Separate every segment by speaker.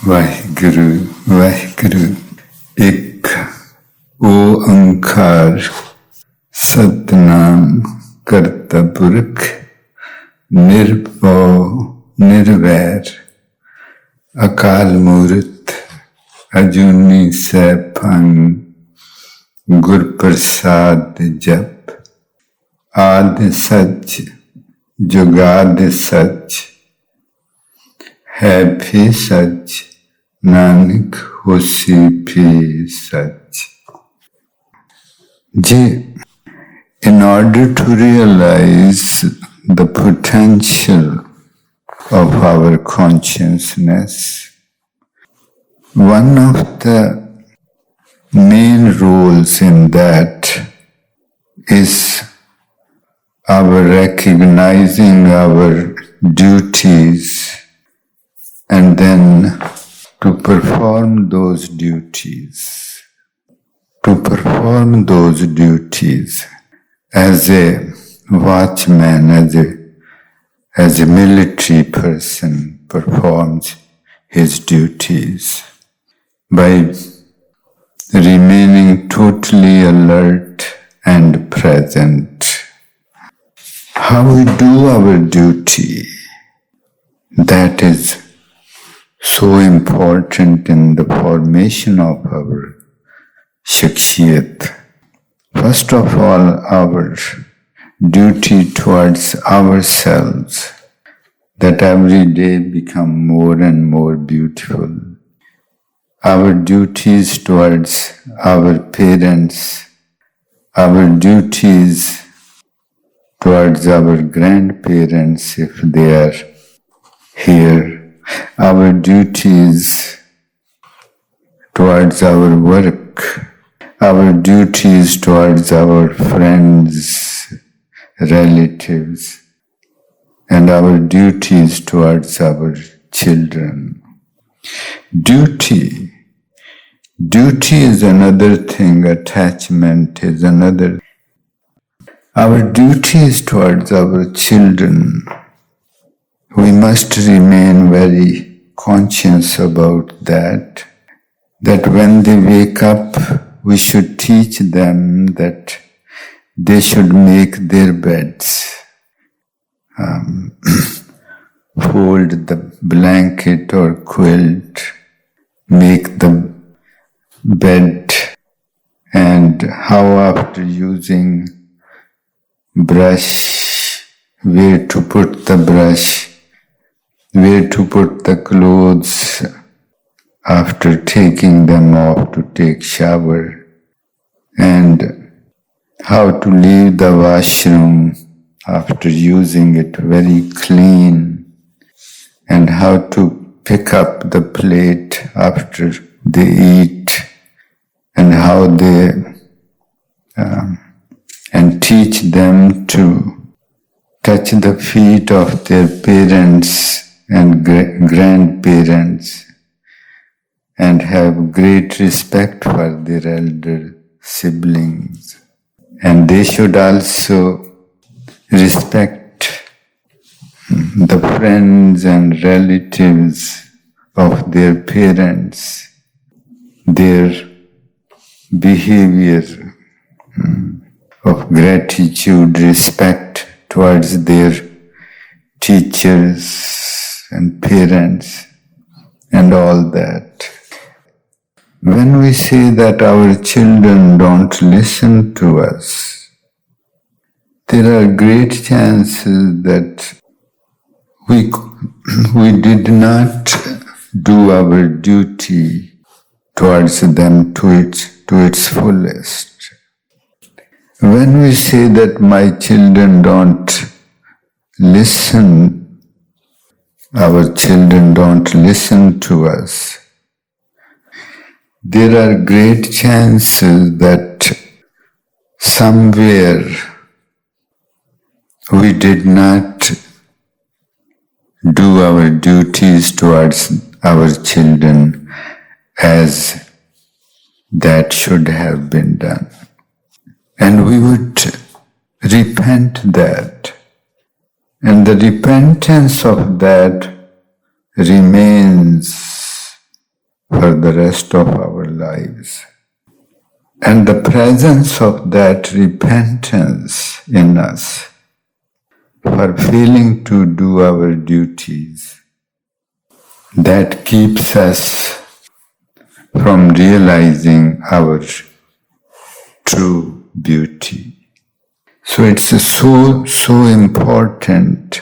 Speaker 1: ਵਾਹਿਗੁਰੂ ਵਾਹਿਗੁਰੂ ਇੱਕ ਓੰਕਾਰ ਸਤਿਨਾਮ ਕਰਤਾ ਪੁਰਖ ਨਿਰਭਉ ਨਿਰਵੈਰ ਅਕਾਲ ਮੂਰਤ ਅਜੂਨੀ ਸੈਭੰ ਗੁਰ ਪ੍ਰਸਾਦ ਜਪ ਆਦਿ ਸੱਚ ਜੁਗਾਦਿ ਸੱਚ है भी सच नानक होसी भी सच. In order to realize the potential of our consciousness, one of the main roles in that is our recognizing our duties and then to perform those duties. To perform those duties as a watchman, as a military person performs his duties by remaining totally alert and present. How we do our duty, that is so important in the formation of our shakhsiyat. First of all, our duty towards ourselves, that every day become more and more beautiful. Our duties towards our parents, our duties towards our grandparents if they are here, our duties towards our work, our duties towards our friends, relatives, and our duties towards our children. Duty is another thing, attachment is another. Our duties towards our children, we must remain very conscious about that when they wake up, we should teach them that they should make their beds, fold the blanket or quilt, make the bed, and how after using brush, where to put the brush, where to put the clothes after taking them off to take shower, and how to leave the washroom after using it very clean, and how to pick up the plate after they eat, and how they and teach them to touch the feet of their parents and grandparents and have great respect for their elder siblings. And they should also respect the friends and relatives of their parents, their behavior of gratitude, respect towards their teachers and parents and all that. When we say that our children don't listen to us, there are great chances that we did not do our duty towards them to its fullest. When we say that my children don't listen, our children don't listen to us, there are great chances that somewhere we did not do our duties towards our children as that should have been done. And we would repent that. And the repentance of that remains for the rest of our lives. And the presence of that repentance in us for failing to do our duties, that keeps us from realizing our true beauty. So it's so important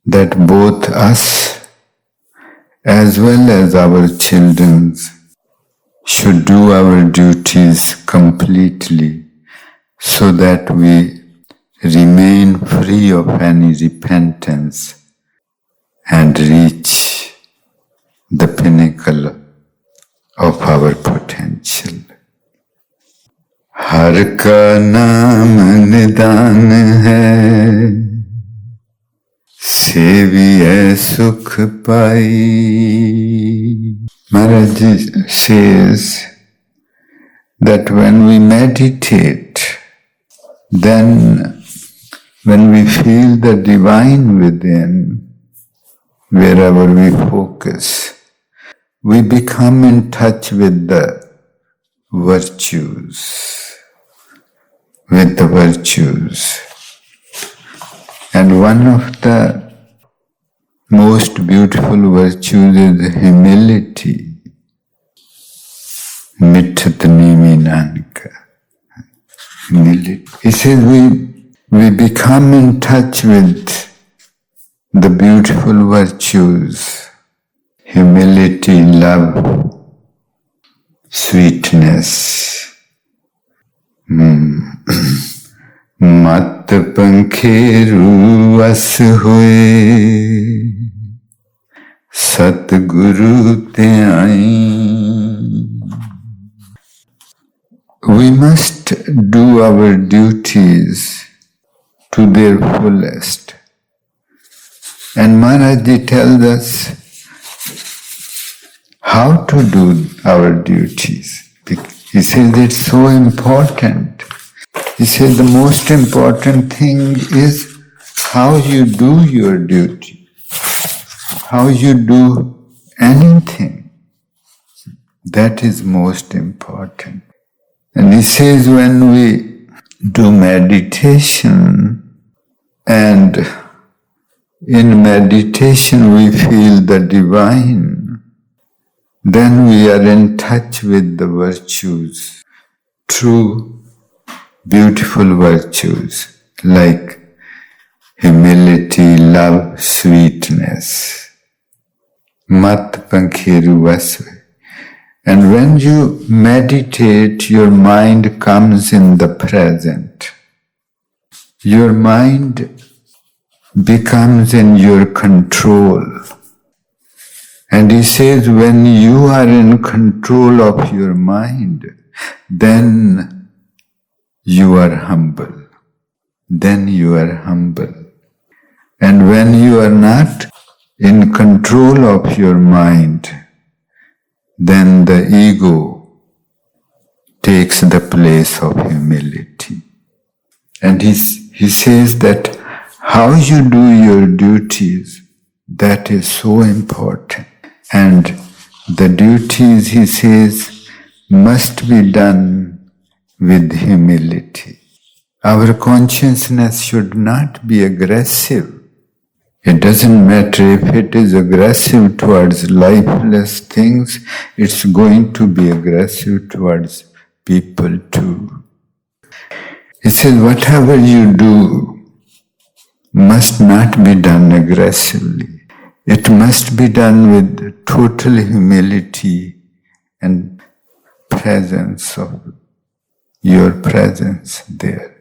Speaker 1: that both us as well as our children should do our duties completely so that we remain free of any repentance and reach the pinnacle of our potential. हर का नाम निदान है, सेविए सुख पाई. Maharaj says that when we meditate, then when we feel the divine within, wherever we focus, we become in touch with the virtues. And one of the most beautiful virtues is humility. Mithatnimi Nanka. Humility. He says we become in touch with the beautiful virtues, humility, love, sweetness. मत पंखेरु अस होए, सतगुरु ते आई. We must do our duties to their fullest. And Maharaj tells us how to do our duties. He says it's so important. He says the most important thing is how you do your duty, how you do anything. That is most important. And he says when we do meditation and in meditation we feel the divine, then we are in touch with the virtues, true beautiful virtues like humility, love, sweetness. Mat pankhiru vasve. And when you meditate, your mind comes in the present. Your mind becomes in your control. And he says, when you are in control of your mind, then you are humble. Then you are humble. And when you are not in control of your mind, then the ego takes the place of humility. And he says that how you do your duties, that is so important. And the duties, he says, must be done with humility. Our consciousness should not be aggressive. It doesn't matter if it is aggressive towards lifeless things, it's going to be aggressive towards people too. He says, whatever you do must not be done aggressively. It must be done with total humility and presence of your presence there.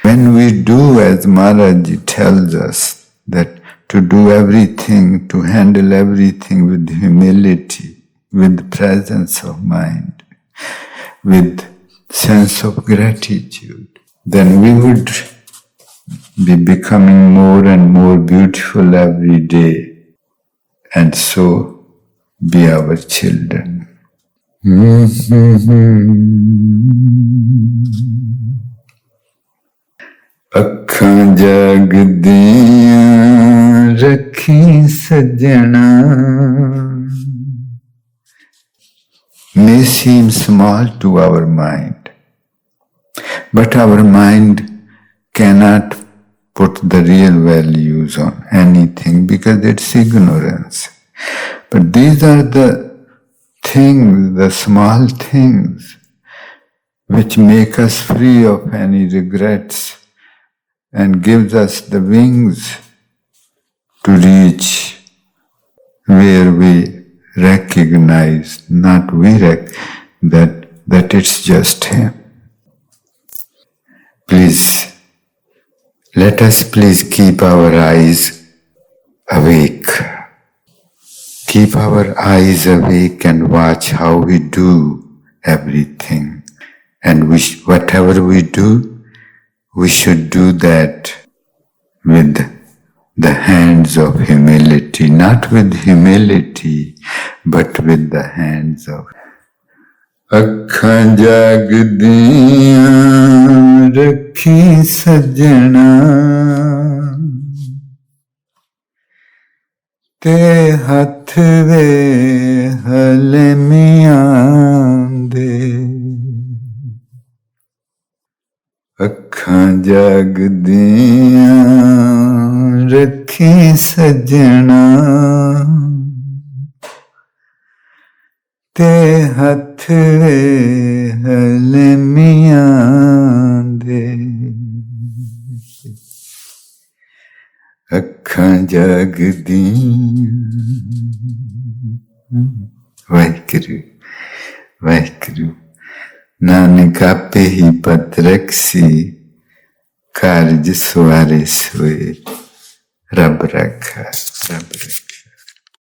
Speaker 1: When we do as Maharaj tells us, that to do everything, to handle everything with humility, with presence of mind, with sense of gratitude, then we would be becoming more and more beautiful every day, and so be our children. ਅੱਖਾਂ ਜਾਗਦੀਆਂ ਰੱਖੀ ਸੱਜਣਾ, may seem small to our mind, but our mind cannot put the real values on anything because it's ignorance. But these are the things, the small things, which make us free of any regrets and gives us the wings to reach where we recognize, that it's just Him. Please, let us please keep our eyes awake. Keep our eyes awake and watch how we do everything. And whatever we do, we should do that with the hands of humility, not with humility, but with the hands of ਅੱਖਾਂ ਜਾਗਦੀਆਂ ਰੱਖੀ ਸੱਜਣਾ ਤੇ ਹੱਥ ਵੇ ਹਲਮੀਆਂ ਦੇ ਅੱਖਾਂ ਜਾਗਦੀਆਂ ਰੱਖੀ ਸੱਜਣਾ ਤੇ ਹੱਥ ਵੇ ਹਲਮੀਆਂ ਦੇ ਅੱਖਾਂ ਜਾਗਦੀਆਂ ਵਾਹਿਗੁਰੂ ਵਾਹਿਗੁਰੂ ਨਾਨਕ ਆਪੇ ਹੀ ਪਤ ਰਖਸੀ ਕਾਰਜ ਸਵਾਰੇ ਸੋਏ ਰੱਬ ਰੱਖਾ